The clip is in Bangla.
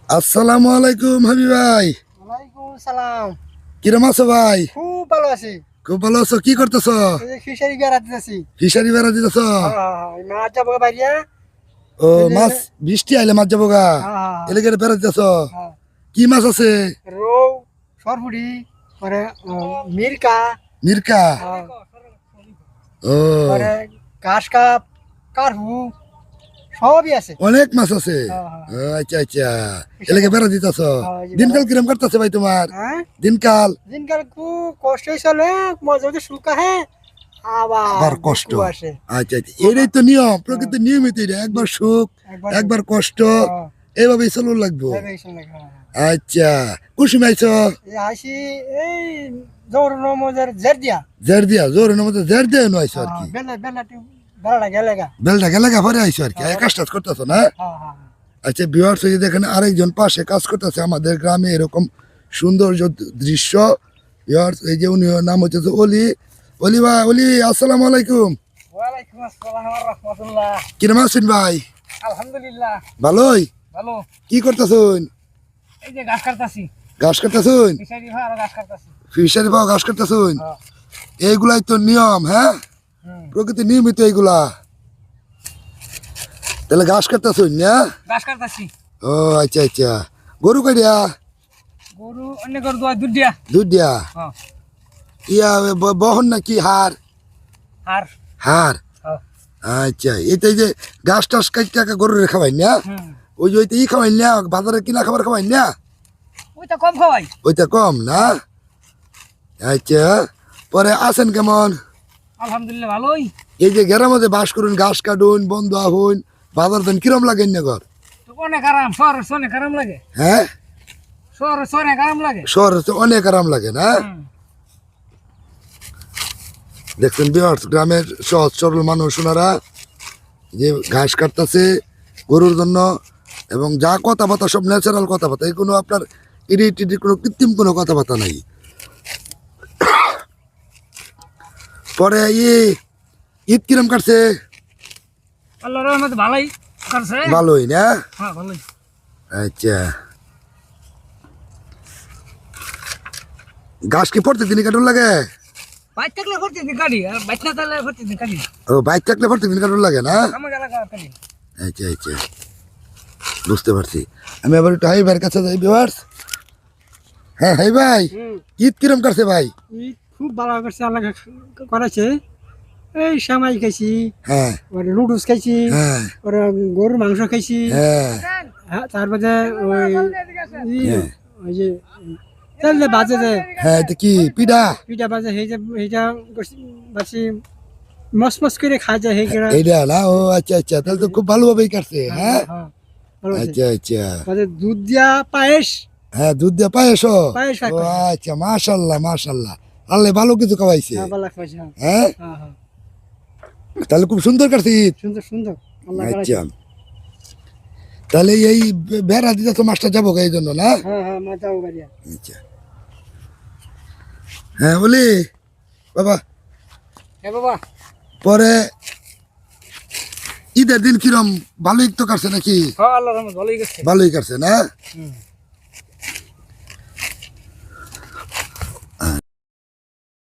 আসসালামু আলাইকুম হাবিব ভাই। ওয়ালাইকুম সালাম। কিরম আছো ভাই? খুব ভালো আছি। খুব ভালো আছো। কি করতেছ? এই যে ফিশারি বেড়াতে যাচ্ছি। ফিশারি বেড়া দিতেছ? মাছ যাবো বাইরিয়া। ও এই যে মাছ বৃষ্টি আইলে মাছ যাবো গা এলাকার বেড়া দিতেছ? হ্যাঁ, কি মাছ আছে? রৌ, সরপুরি, পরে মিরকা, মিরকা? ও পরে ঘাস কাপ, কারহু সবই আছে। অনেক মাছ আছে। হ্যাঁ, হ্যাঁ। ও, আচ্ছা আচ্ছা, এলাকা বেড়া দিতেছ। এই যে দিনকাল কিরম কাটতেছে ভাই তোমার? হ্যাঁ, দিনকাল দিনকাল খুব কষ্টই চলে, মজা যদি শুল্কা হ্যাঁ আবার আবার কষ্ট। দুঃখ আসে। আচ্ছা আচ্ছা, এটাই তো নিয়ম, প্রকৃতির নিয়মিত এটা। একবার সুখ, একবার কষ্ট, হ্যাঁ, এইভাবেই চলু লাগবো। এইভাবেই চলে, হ্যাঁ। আচ্ছা, কুসুম আইছো? এই আসি এই জোর মজার জের দিয়া। জের দিয়া, জোর মধ্যে জের দিয়ে আইছো আর কি। বেলাটা গেলে গা। বেলটা গেলে পরে আইছো আর কি। এই কাজটা করতেছো না? আচ্ছা ভিউয়ার্স, এই যে দেখেন আরেকজন পাশে কাজ করতেছে। আমাদের গ্রামে এরকম সৌন্দর্য দৃশ্য। ভিউয়ার্স, এই যে উনি নাম হচ্ছে যে অলি। অলি ভাই, অলি আসসালামু আলাইকুম। ওয়ালাইকুম আসসালাম ওয়া রাহমাতুল্লাহ। কিরম আছেন ভাই? আলহামদুলিল্লাহ ভালোই। ভালো। কি করতেছেন? এই যে ঘাস কাটতাছি। ঘাস কাটতেছেন? ফিশারি ভাই আর ঘাস কাটতাছি। ফিশারি পাও ঘাস কাটতেছেন? হ্যাঁ। এইগুলাই তো নিয়ম। হ্যাঁ, হুম। প্রকৃতি নিয়মিত এইগুলা। তাহলে ঘাস কাটতেছেন না? ঘাস কাটতাছি। ও আচ্ছা আচ্ছা। গরু কাটিয়া? গরু অন্য গরু দুধ দিয়া। দুধ দিয়া? হ্যাঁ। ইয়া বহন নাকি হার? আর হার। হ্যাঁ। আচ্ছা, এতে যে ঘাস টাস কাটে গরুরে খাওয়াই না? হুম। ওই যে ওইটা খাওয়াই না, বাজারে কিনা খাবার খাওয়াই না? ওইটা কম খাওয়াই। ওইটা কম না? আচ্ছা, পরে আছেন কেমন? আলহামদুলিল্লাহ ভালোই। এই যে গ্রামের মধ্যে বাস করুন, ঘাস কাটুন, বন্ধ আহুন, বাজার দেন, কিরম লাগেন না ঘর? তো অনেক আরাম, শহরের অনেক আরাম লাগে। হ্যাঁ, শহরের অনেক আরাম লাগে। শহরে তো অনেক আরাম লাগে না? হুম। দেখছেন বিহার গ্রামের সহজ সরল মানুষ ওনারা যে ঘাস কাটতেছে গরুর জন্য, এবং যা কথাবার্তা সব ন্যাচারাল কথাবার্তা। এই কোনো আপনার ইডিট কোনো কৃত্রিম কোনো কথাবার্তা নাই। পরে ঈদ কিরম কাটছে? আল্লাহর রহমতে ভালোই কাটছে। ভালোই না? হ্যাঁ ভালোই। আচ্ছা, ঘাস কি প্রত্যেকদিনই কাটুন লাগে? বাইক থাকলে প্রতিদিন কাটি, আর বাইক না থাকলে প্রতিদিন কাটি। ও, বাইক থাকলে প্রত্যেকদিন কাটুন লাগে না? আমার এলাকা কাটি। আচ্ছা আচ্ছা, বুঝতে পারছি। আমি আবার একটু হাই ভাইয়ের কাছে যাই ভিউয়ার্স। হ্যাঁ হাই ভাই, ঈদ কিরম কাটছে ভাই? ঈদ খুব ভালো করছে, আল্লাহ করেছে। এই সেমাই খাইছি, হ্যাঁ ওরে নুডলস খাইছি, হ্যাঁ ওরে গরুর মাংস খাইছি। হ্যাঁ তারপরে ওই হ্যাঁ ওই যে তেল যে বাজে যে হ্যাঁ, এটা কি পিঠা? পিঠা বাজে, সেইটা বাসি মসমস করে খাই যায় সেইগুলা। এইটা না? ও আচ্ছা আচ্ছা, তাহলে তো খুব ভালোভাবেই কাটছে। হ্যাঁ ভালো আছে। আচ্ছা আচ্ছা। দুধ দিয়া পায়েস। হ্যাঁ, দুধ দিয়ে পায়েস? পায়েস ও আচ্ছা, মাশাল্লাহ মাশাল্লাহ, আল্লাহ ভালো কিছু খাওয়াইছে। ভালো খাইছে। হ্যাঁ, হ্যাঁ, তাহলে খুব সুন্দর কাটছে ঈদ। সুন্দর সুন্দর আল্লাহ আচ্ছা, তাহলে এই বেড়া দিতে তো মাছটা যাবো এই জন্য না? হ্যাঁ মা যাও বাড়িয়া। আচ্ছা, হ্যাঁ বলি বাবা। হ্যাঁ বাবা। পরে ঈদের দিন কিরম? ভালোই তো কাটছে নাকি? হ্যাঁ আল্লাহর রহমতে ভালোই গেছে। ভালোই কাটছে না?